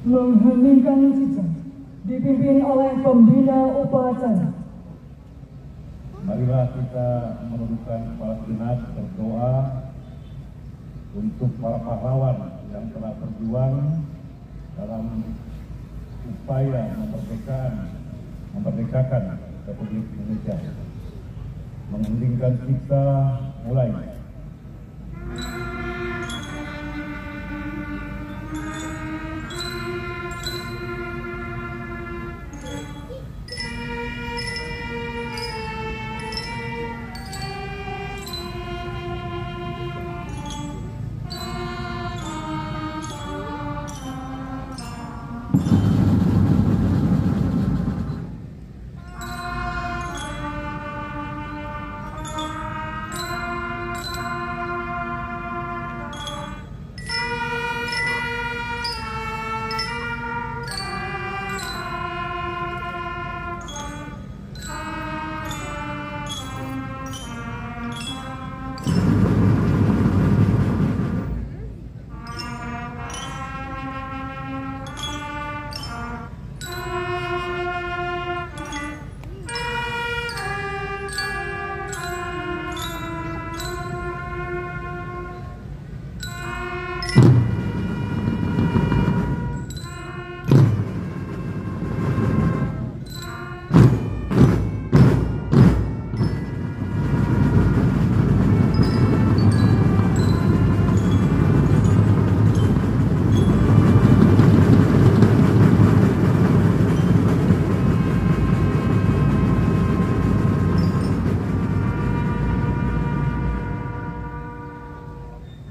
Mengheningkan jejak dipimpin oleh pembina upacara. Marilah kita menundukkan kepala sejenak berdoa untuk para pahlawan yang telah berjuang dalam upaya memerdekakan Republik Indonesia. Mengheningkan kita mulai.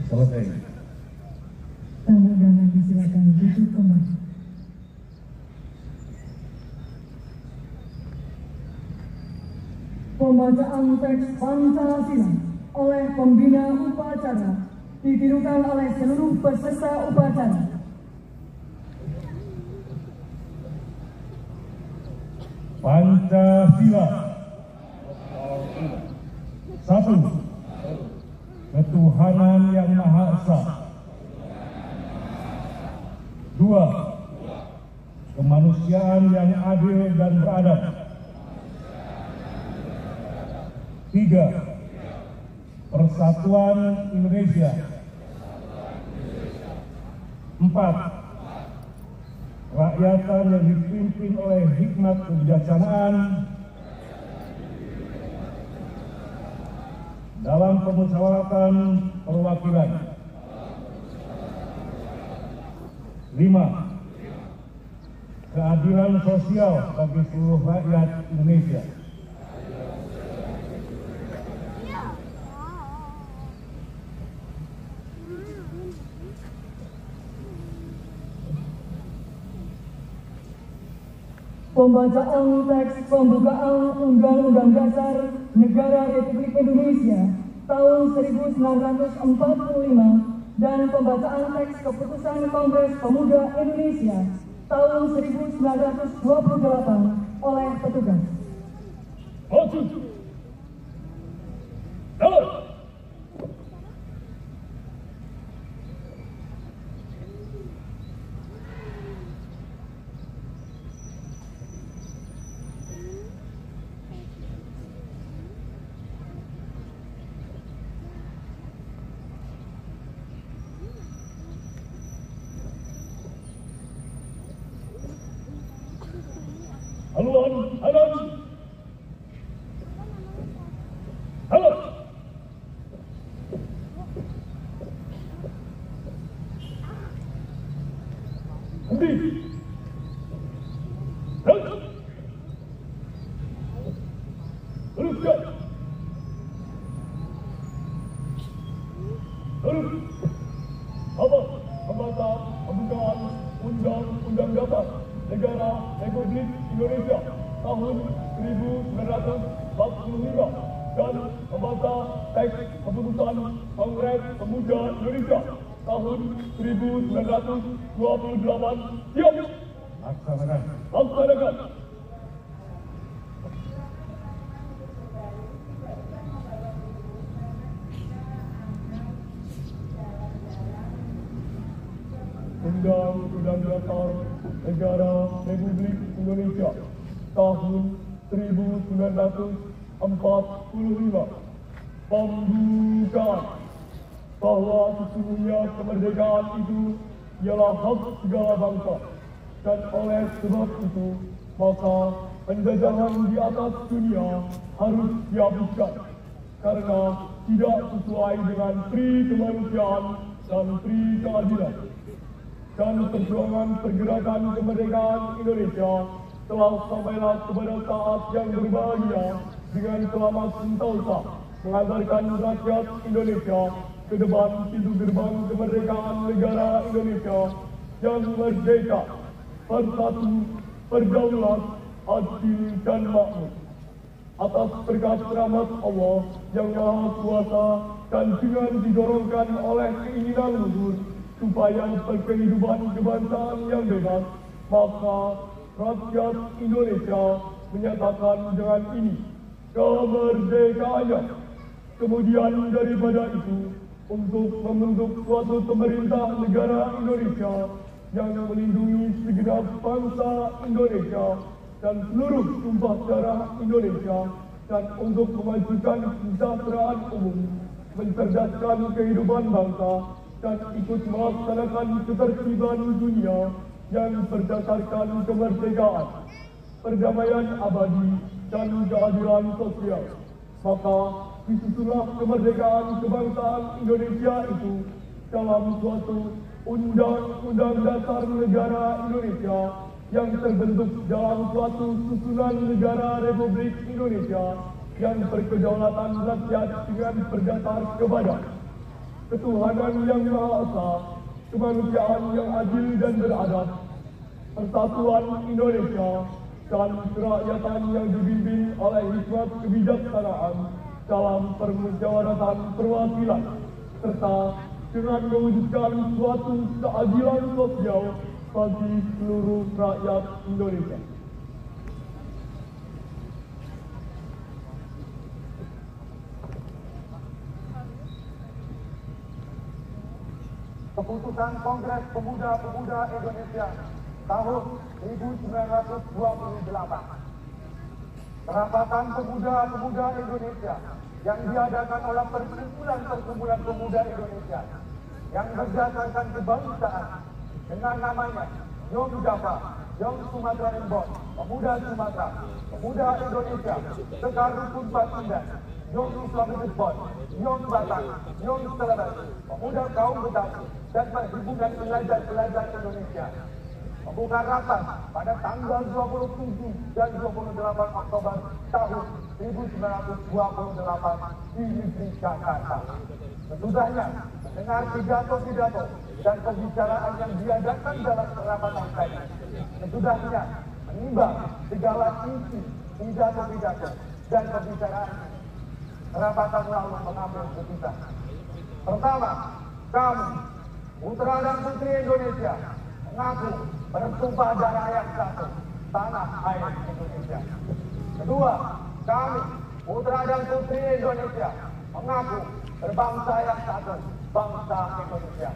Selesai. Tamu undangan disilakan duduk kembali. Pembacaan teks Pancasila oleh pembina upacara ditirukan oleh seluruh peserta upacara. Pancasila. Satu, ketuhanan yang Maha Esa. Dua, kemanusiaan yang adil dan beradab. Tiga, persatuan Indonesia. Empat, rakyatan yang dipimpin oleh hikmat kebijaksanaan dalam permusyawaratan perwakilan. Lima, keadilan sosial bagi seluruh rakyat Indonesia. Pembacaan teks pembukaan Undang-Undang Dasar Negara Republik Indonesia tahun 1945 dan pembacaan teks Keputusan Kongres Pemuda Indonesia tahun 1928 oleh petugas. Pembukaan Undang-Undang Dasar Negara Republik Indonesia tahun 1945 dan membaca teks Keputusan Kongres Pemuda Indonesia tahun 1928. Siap. Laksanakan. Laksanakan. Undang-Undang Dasar Negara Republik Indonesia tahun 1945 pembukaan bahwa sesungguhnya kemerdekaan itu ialah hak segala bangsa, dan oleh sebab itu maka penjajahan di atas dunia harus dihapuskan karena tidak sesuai dengan pri kemanusiaan dan pri keadilan. Dan perjuangan pergerakan kemerdekaan Indonesia telah sampailah kepada saat yang berbahagia dengan selamat sentosa mengantarkan rakyat Indonesia ke depan pintu gerbang kemerdekaan negara Indonesia yang merdeka, bersatu, berdaulat, adil dan makmur. Atas berkat rahmat Allah yang Maha Kuasa dan dengan didorongkan oleh keinginan luhur supaya berkehidupan kebangsaan yang bebas, maka rakyat Indonesia menyatakan dengan ini kemerdekaannya. Kemudian daripada itu, untuk membentuk suatu pemerintah negara Indonesia yang melindungi segenap bangsa Indonesia dan seluruh tumpah darah Indonesia, dan untuk memajukan kesejahteraan umum, mencerdaskan kehidupan bangsa, dan ikut melaksanakan ketertiban dunia yang berdasarkan kemerdekaan, perdamaian abadi, dan keadilan sosial. Maka disusunlah kemerdekaan kebangsaan Indonesia itu dalam suatu Undang-Undang Dasar Negara Indonesia yang terbentuk dalam suatu susunan negara Republik Indonesia yang berkedaulatan rakyat dengan berdasar kepada ketuhanan yang Maha Esa, kemanusiaan yang adil dan beradab, persatuan Indonesia, dan kerakyatan yang dibimbing oleh hikmat kebijaksanaan dalam permusyawaratan perwakilan, serta dengan mewujudkan suatu keadilan sosial bagi seluruh rakyat Indonesia. Keputusan Kongres Pemuda-Pemudi Indonesia tahun 1928. Kerapatan Pemuda-Pemudi Indonesia yang diadakan oleh perkumpulan-perkumpulan pemuda Indonesia yang berdasarkan kebangsaan dengan namanya Young Java, Young Sumatra Rembon, Pemuda Sumatera, Pemuda Indonesia, Sekar Rukun Pasundan, Young Islamic Rembon, Young Batak, Young Celebes, Pemuda Kaum Betawi, dan Perhimpunan Pelajar-Pelajar Indonesia membuka rapat pada tanggal 27 dan 28 Oktober tahun 1928 di Negeri Jakarta. Sesudahnya mendengar pidato-pidato dan pembicaraan yang diadakan dalam perapatan tadi, sesudahnya menimbang segala isi pidato-pidato dan pembicaraan, perapatan lalu mengambil keputusan. Pertama, kami, putra dan putri Indonesia, mengaku bersumpah darah yang satu, tanah air Indonesia. Kedua, kami, putra dan putri Indonesia, mengaku berbangsa yang satu, bangsa Indonesia.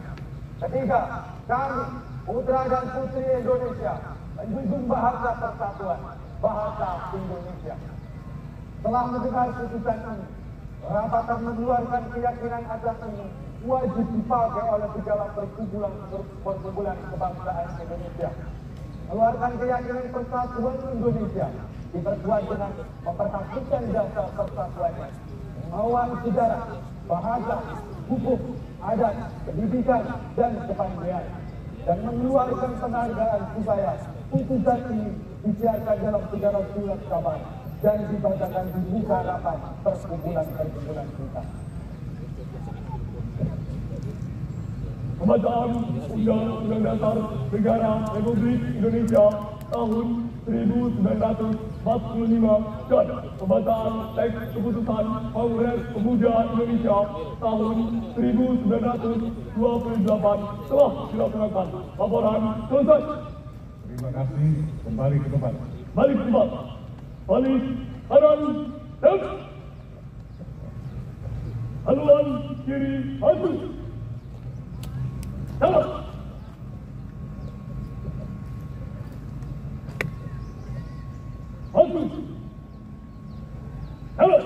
Ketiga, kami, putra dan putri Indonesia, menjunjung bahasa persatuan, bahasa Indonesia. Setelah mendengar putusan ini, perapatan mengeluarkan keyakinan atas ini wajib dipakai oleh segala perkumpulan kebangsaan Indonesia. Mengeluarkan keyakinan persatuan Indonesia diperkuat dengan memperhatikan dasar persatuannya, mengawal sejarah, bahasa, hukum, adat, pendidikan, dan kepandaian, dan mengeluarkan penghargaan supaya putusan ini disiarkan dalam segala surat kabar dan dibacakan di muka rapat perkumpulan kita. Pembacaan Undang-Undang Dasar Negara Republik Indonesia tahun 1945 dan pembacaan teks keputusan Kongres Pemuda Indonesia tahun 1928 telah dilaksanakan. Laporan selesai. Terima kasih. Kembali ke tempat. Balik ke tempat. Balik kanan dan haluan kiri maju. Jalan. Maju. Jalan.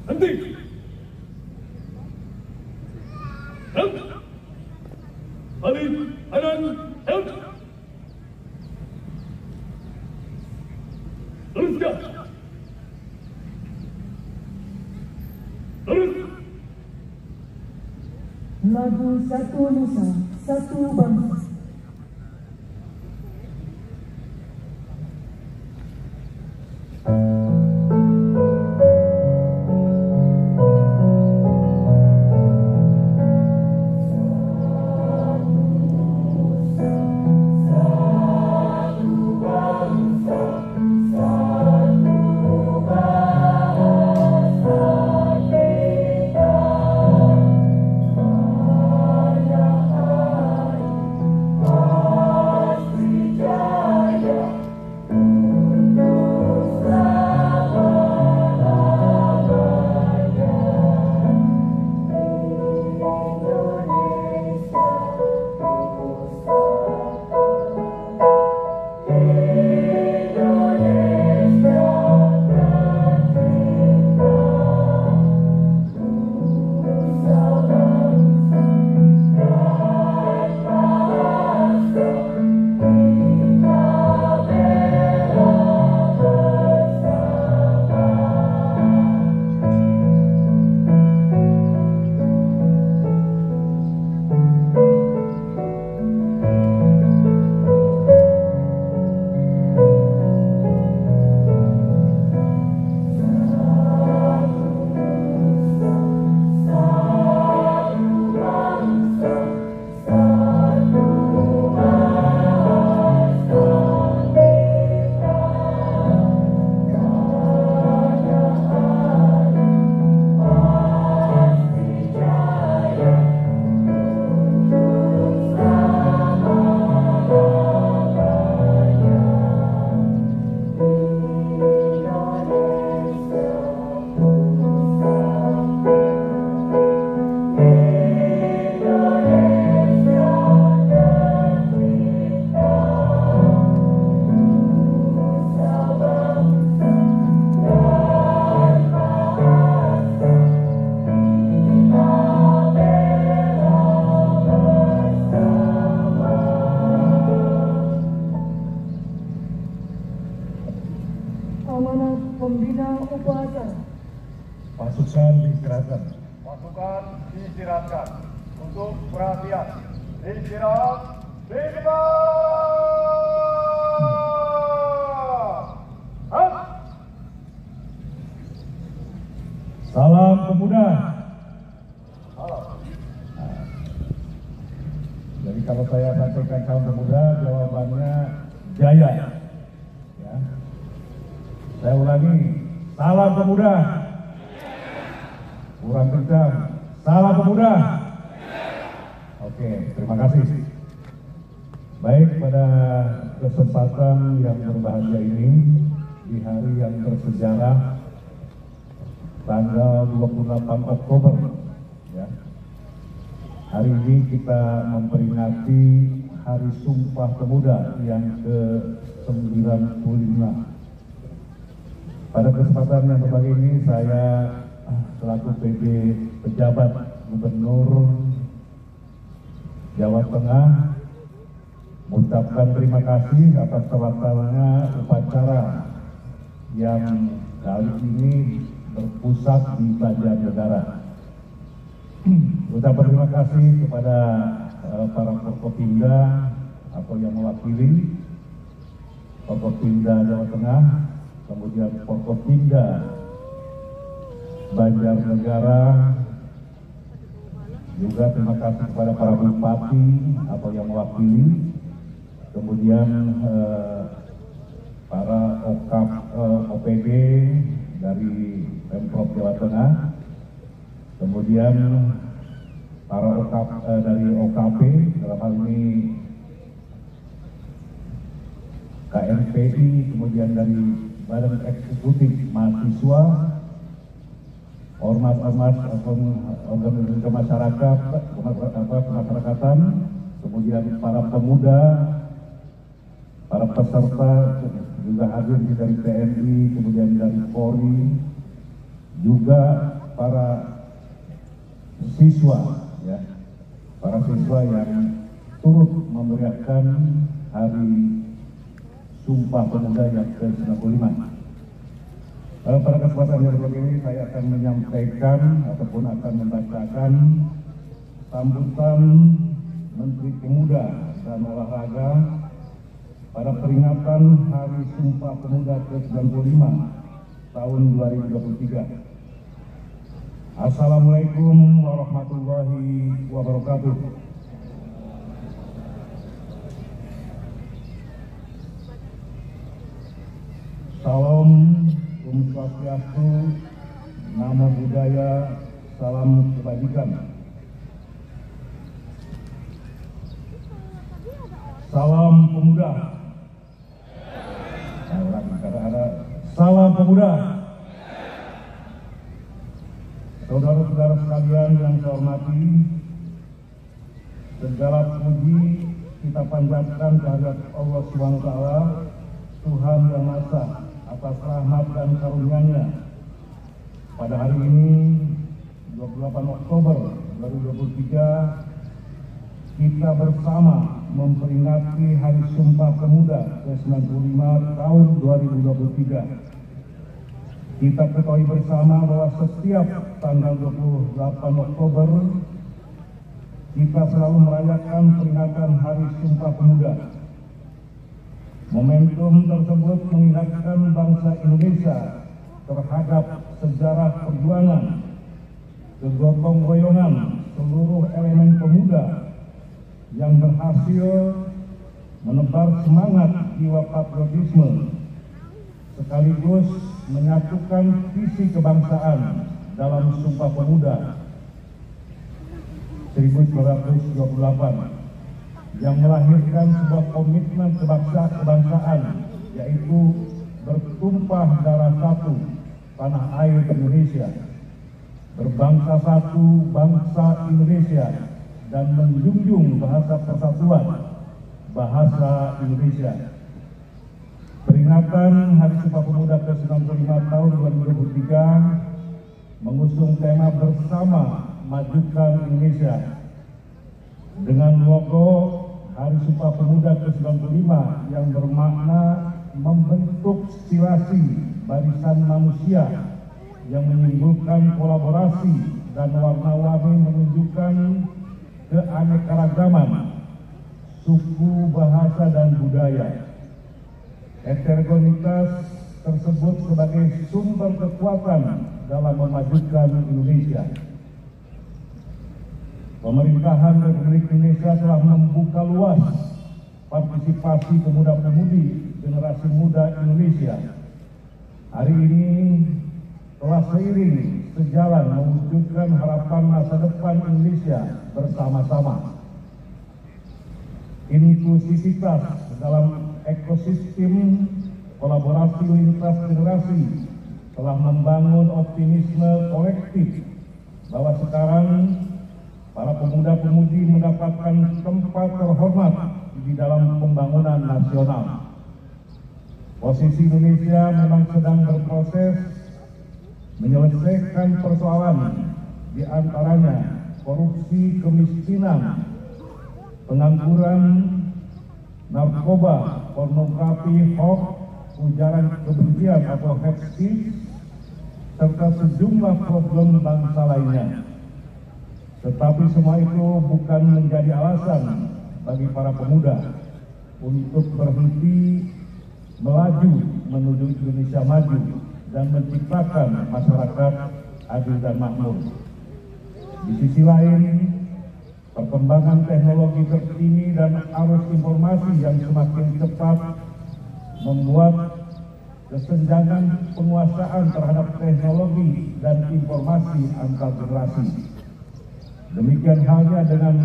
Henti. Balik kanan dan luruskan. Lurus. Lagu Satu Nusa, Satu Bangsa. pembina upacara. Pasukan diistirahatkan. Pasukan diistirahatkan. Untuk perhatian, istirahat, lima. Salam pemuda. Jadi kalau saya sampaikan salam pemuda, jawabannya jaya. Ya. Saya ulangi, salam pemuda. Kurang kencang. Salam pemuda. Oke, terima kasih. Baik, pada kesempatan yang berbahagia ini, di hari yang bersejarah, tanggal 28 Oktober, ya. Hari ini kita memperingati Hari Sumpah Pemuda yang ke-95. Pada kesempatan yang berbahagia ini, saya selaku PJ Pejabat Gubernur Jawa Tengah mengucapkan terima kasih atas terlaksananya upacara yang kali ini berpusat di Banjarnegara. Ucapan terima kasih kepada para Forkopimda atau yang mewakili Forkopimda Jawa Tengah, kemudian Forkopimda Banjarnegara, juga terima kasih kepada para bupati atau yang mewakili, kemudian para OPD dari Pemprov Jawa Tengah, kemudian para dari OKP, dalam hal ini KNPI, kemudian dari Badan Eksekutif Mahasiswa, ormas-ormas organisasi masyarakat, kemasyarakatan, kemudian para pemuda, para peserta juga hadir dari TNI, kemudian dari Polri, juga para siswa, ya, para siswa yang turut memeriahkan Hari Sumpah Pemuda yang ke-95. Pada kesempatan yang berikut ini saya akan menyampaikan ataupun akan membacakan sambutan Menteri Pemuda dan Olahraga pada peringatan Hari Sumpah Pemuda ke-95 tahun 2023. Assalamualaikum warahmatullahi wabarakatuh. Salam, Om Swastiastu, Namo Buddhaya, salam kebajikan. Salam pemuda. Salam pemuda. Saudara-saudara sekalian yang saya hormati, segala puji kita panjatkan kehadirat Allah Subhanahu wa Ta'ala, Tuhan yang Maha Esa, atas rahmat dan karunia-Nya. Pada hari ini 28 Oktober 2023 kita bersama memperingati Hari Sumpah Pemuda ke-95 tahun 2023. Kita ketahui bersama bahwa setiap tanggal 28 Oktober kita selalu merayakan peringatan Hari Sumpah Pemuda. Momentum tersebut mengingatkan bangsa Indonesia terhadap sejarah perjuangan, kegotong royongan seluruh elemen pemuda yang berhasil menebar semangat jiwa patriotisme, sekaligus menyatukan visi kebangsaan dalam Sumpah Pemuda 1928 yang melahirkan sebuah komitmen kebangsaan, yaitu bertumpah darah satu tanah air Indonesia, berbangsa satu bangsa Indonesia, dan menjunjung bahasa persatuan, bahasa Indonesia. Peringatan Hari Sumpah Pemuda ke-95 tahun 2023 mengusung tema bersama majukan Indonesia dengan logo Hari Sumpah Pemuda ke-95 yang bermakna membentuk stilasi barisan manusia yang menyimpulkan kolaborasi dan warna-warni menunjukkan keanekaragaman suku, bahasa, dan budaya. Heterogenitas tersebut sebagai sumber kekuatan dalam memajukan Indonesia. Pemerintahan Republik Indonesia telah membuka luas partisipasi pemuda-pemudi generasi muda Indonesia. Hari ini telah seiring sejalan mewujudkan harapan masa depan Indonesia bersama-sama. Inklusivitas dalam ekosistem kolaborasi lintas generasi telah membangun optimisme kolektif bahwa sekarang para pemuda-pemudi mendapatkan tempat terhormat di dalam pembangunan nasional. Posisi Indonesia memang sedang berproses menyelesaikan persoalan, di antaranya korupsi, kemiskinan, pengangguran, narkoba, pornografi, hoax, ujaran kebencian atau hate speech, serta sejumlah problem bangsa lainnya. Tetapi semua itu bukan menjadi alasan bagi para pemuda untuk berhenti melaju menuju Indonesia maju dan menciptakan masyarakat adil dan makmur. Di sisi lain, perkembangan teknologi terkini dan arus informasi yang semakin cepat membuat kesenjangan penguasaan terhadap teknologi dan informasi antar generasi. Demikian halnya dengan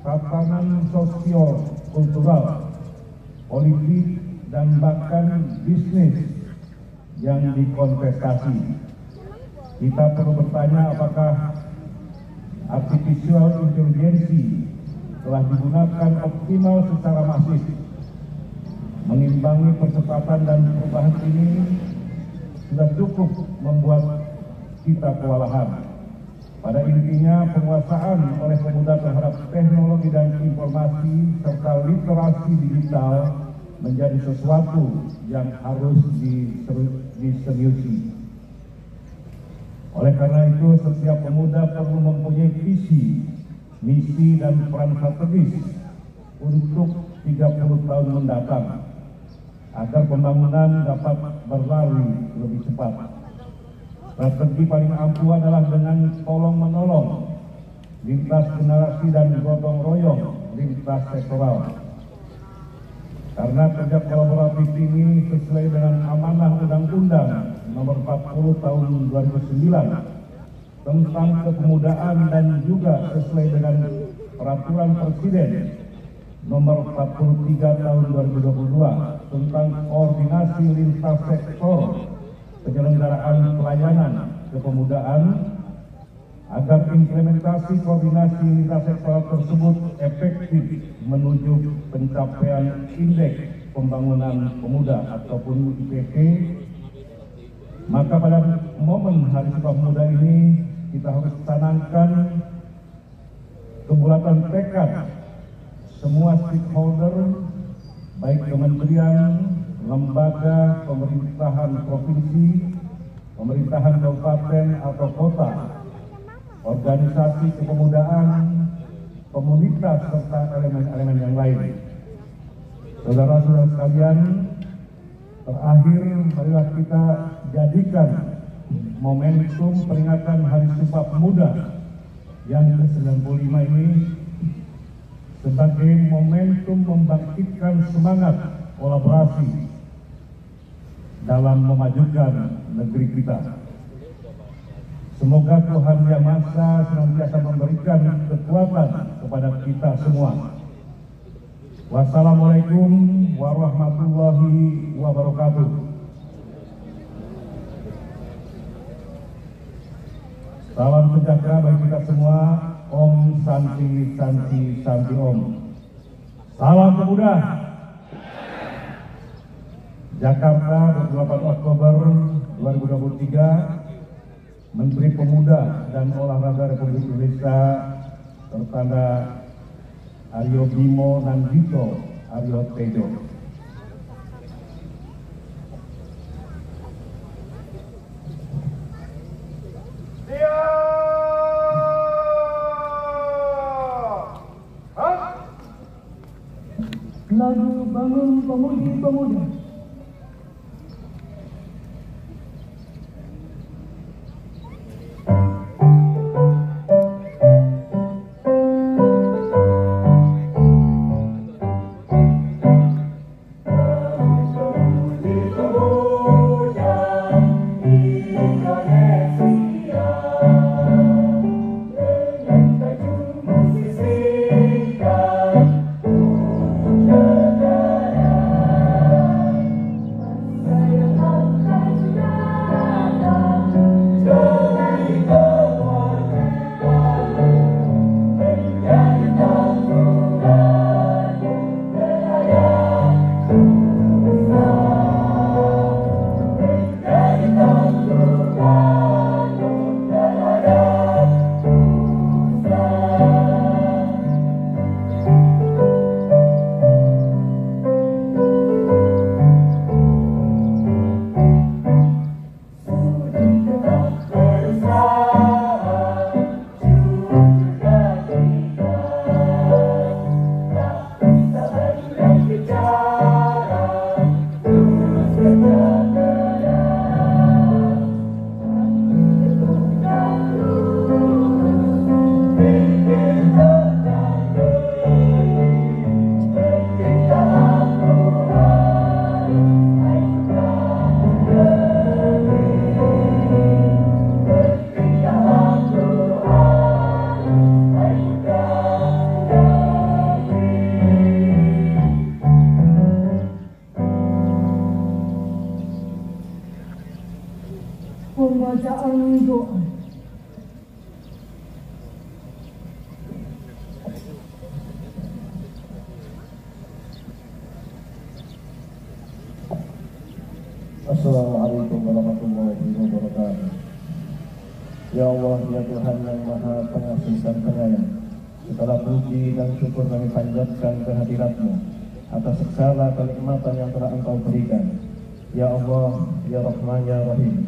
tatanan sosio-kultural, politik, dan bahkan bisnis yang dikontestasi. Kita perlu bertanya apakah artificial intelligence telah digunakan optimal secara masif. Mengimbangi percepatan dan perubahan ini sudah cukup membuat kita kewalahan. Pada intinya, penguasaan oleh pemuda terhadap teknologi dan informasi serta literasi digital menjadi sesuatu yang harus diseriusi. Oleh karena itu, setiap pemuda perlu mempunyai visi, misi, dan peran strategis untuk 30 tahun mendatang, agar pembangunan dapat berlari lebih cepat. Strategi paling ampuh adalah dengan tolong-menolong lintas generasi dan gotong royong lintas sektoral. Karena kerja kolaboratif ini sesuai dengan amanah Undang-Undang Nomor 40 Tahun 2009 tentang kepemudaan dan juga sesuai dengan Peraturan Presiden Nomor 43 Tahun 2022 tentang koordinasi lintas sektor penyelenggaraan pelayanan kepemudaan, agar implementasi koordinasi lintas sektor tersebut efektif menuju pencapaian Indeks Pembangunan Pemuda ataupun IPP, maka pada momen Hari Sumpah Pemuda ini kita harus canangkan kebulatan tekad semua stakeholder, baik kementerian, lembaga, pemerintahan provinsi, pemerintahan kabupaten atau kota, organisasi kepemudaan, komunitas, serta elemen-elemen yang lain. Saudara-saudara sekalian, terakhir marilah kita jadikan momentum peringatan Hari Sumpah Pemuda yang ke-95 ini sebagai momentum membangkitkan semangat kolaborasi dalam memajukan negeri kita. Semoga Tuhan Yang Maha Esa senantiasa memberikan kekuatan kepada kita semua. Wassalamualaikum warahmatullahi wabarakatuh. Salam sejahtera bagi kita semua. Om Santi Santi Santi Om. Salam pemuda. Jakarta, 28 Oktober 2023, Menteri Pemuda dan Olahraga Republik Indonesia tertanda Aryo Bimo Nandito Aryo Tejo. lagu Bangun Pemudi-Pemuda. Pembacaan doa. Assalamualaikum warahmatullahi wabarakatuh. Ya Allah, ya Tuhan yang Maha Pengasih dan Penyayang, segala puji dan syukur kami panjatkan kehadirat-Mu atas segala kenikmatan yang telah Engkau berikan. Ya Allah, ya Rahman, ya Rahim,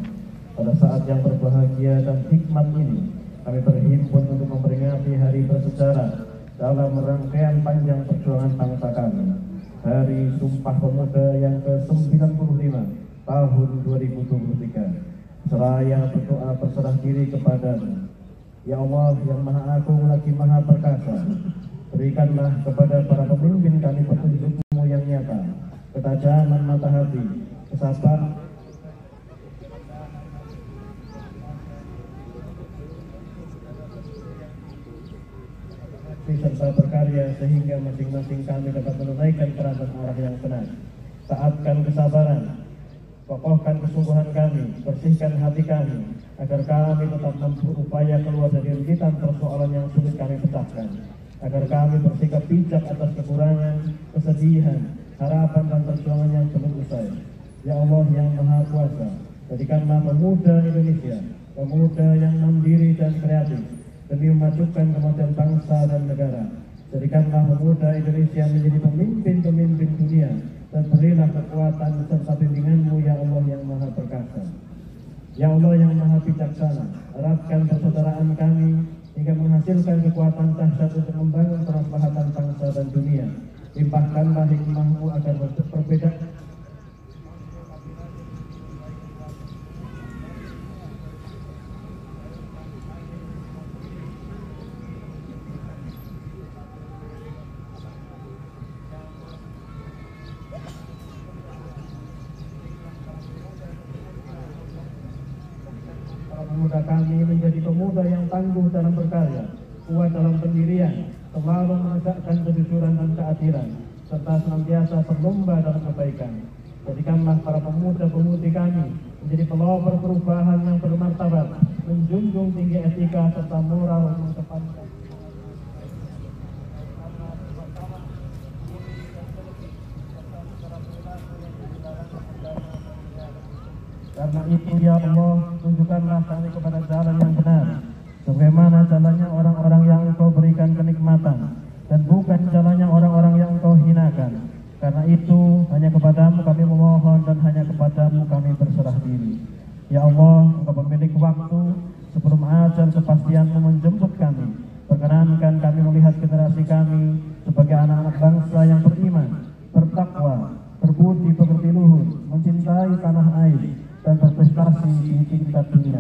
pada saat yang berbahagia dan hikmat ini, kami berhimpun untuk memperingati hari bersejarah dalam rangkaian panjang perjuangan bangsa kami, Hari Sumpah Pemuda yang ke-95 tahun 2023. Seraya berdoa berserah diri kepada-Mu. Ya Allah yang Maha Agung lagi Maha Perkasa, berikanlah kepada para pemimpin kami petunjuk-Mu yang nyata, ketajaman mata hati, kesabaran, serta berkarya sehingga masing-masing kami dapat menunaikan peranan orang yang benar. Taatkan kesabaran, kokohkan kesungguhan kami, bersihkan hati kami, agar kami tetap berupaya keluar dari rentetan persoalan yang sulit kami pecahkan, agar kami bersikap bijak atas kekurangan, kesedihan, harapan dan perjuangan yang belum usai. Ya Allah yang Maha Kuasa, jadikanlah pemuda Indonesia pemuda yang mandiri dan kreatif demi memajukan kemajuan bangsa dan negara. Jadikanlah pemuda Indonesia menjadi pemimpin-pemimpin dunia, dan berilah kekuatan serta bimbingan-Mu ya Allah yang Maha Perkasa. Ya Allah yang Maha Bijaksana, eratkan persaudaraan kami hingga menghasilkan kekuatan dahsyat untuk membangun kemaslahatan bangsa dan dunia. Limpahkanlah hikmah-Mu agar berbeda pemuda kami menjadi pemuda yang tangguh dalam berkarya, kuat dalam pendirian, selalu menegakkan kejujuran dan keadilan, serta senantiasa berlomba dalam kebaikan. Jadikanlah para pemuda-pemudi kami menjadi pelopor perubahan yang bermartabat, menjunjung tinggi etika serta moral yang terpandang. Karena itu ya Allah, tunjukkanlah kami kepada jalan yang benar, sebagaimana jalannya orang-orang yang Engkau berikan kenikmatan, dan bukan jalannya orang-orang yang Engkau hinakan. Karena itu hanya kepadamu kami memohon, dan hanya kepadamu kami berserah diri. Ya Allah, Engkau pemilik waktu, sebelum ajal kepastian-Mu menjemput kami, perkenankan kami melihat generasi kami sebagai anak-anak bangsa yang beriman, berbudi pekerti luhur, mencintai tanah air, dan berprestasi di tingkat dunia.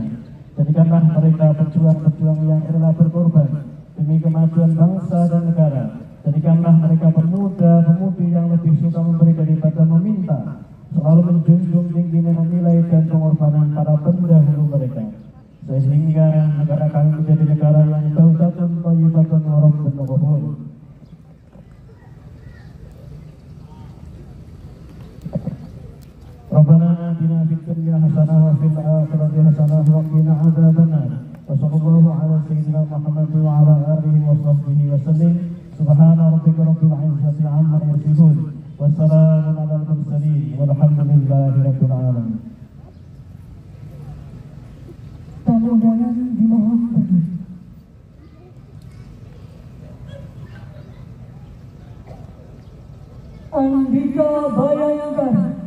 Jadikanlah mereka pejuang-pejuang yang rela berkorban demi kemajuan bangsa dan negara. Jadikanlah mereka pemuda-pemudi yang lebih suka memberi daripada meminta, selalu menjunjung tinggi nilai dan pengorbanan para pendahulu mereka, sehingga negara kami menjadi negara yang baldatun thayyibatun wa rabbun ghafur. Rabbana atina fid dunya hasanah wa fil akhirati hasanah wa qina adzabannar. Wa sallallahu ala sayyidina Muhammad wa ala alihi wa sahbihi wa sallim. Subhana rabbika rabbil izzati amma yasifun. Wassalamun alal mursalin walhamdulillahi rabbil alamin. Tamu undangan dimohon pergi. Andika Bayangkara.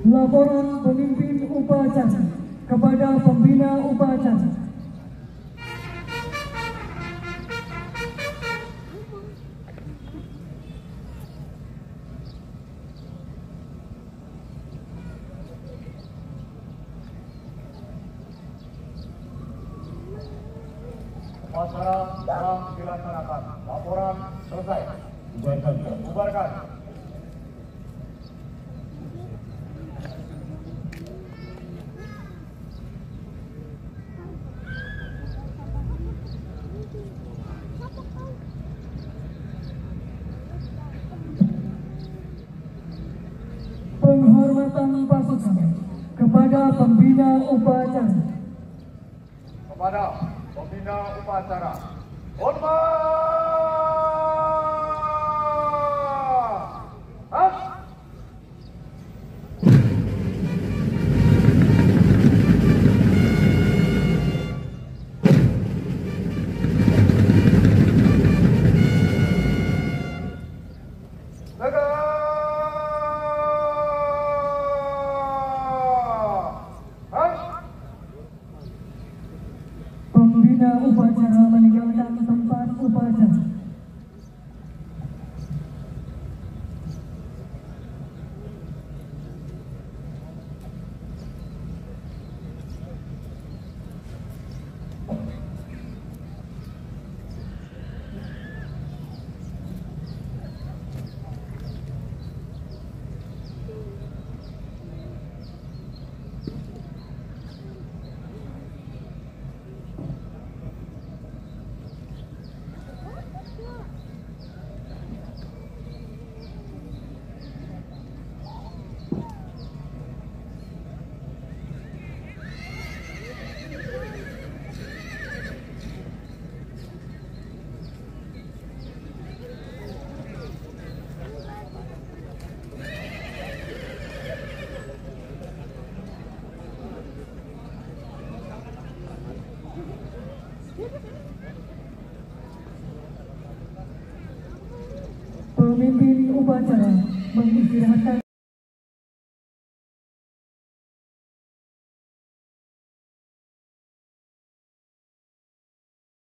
Laporan pemimpin upacara kepada pembina upacara. Upacara telah dilaksanakan. Laporan selesai. Bubarkan. Penghormatan pasukan kepada pembina upacara. Kepada pembina upacara. Hormat! Pembina upacara meninggalkan tempat upacara. Pemimpin upacara mengistirahatkan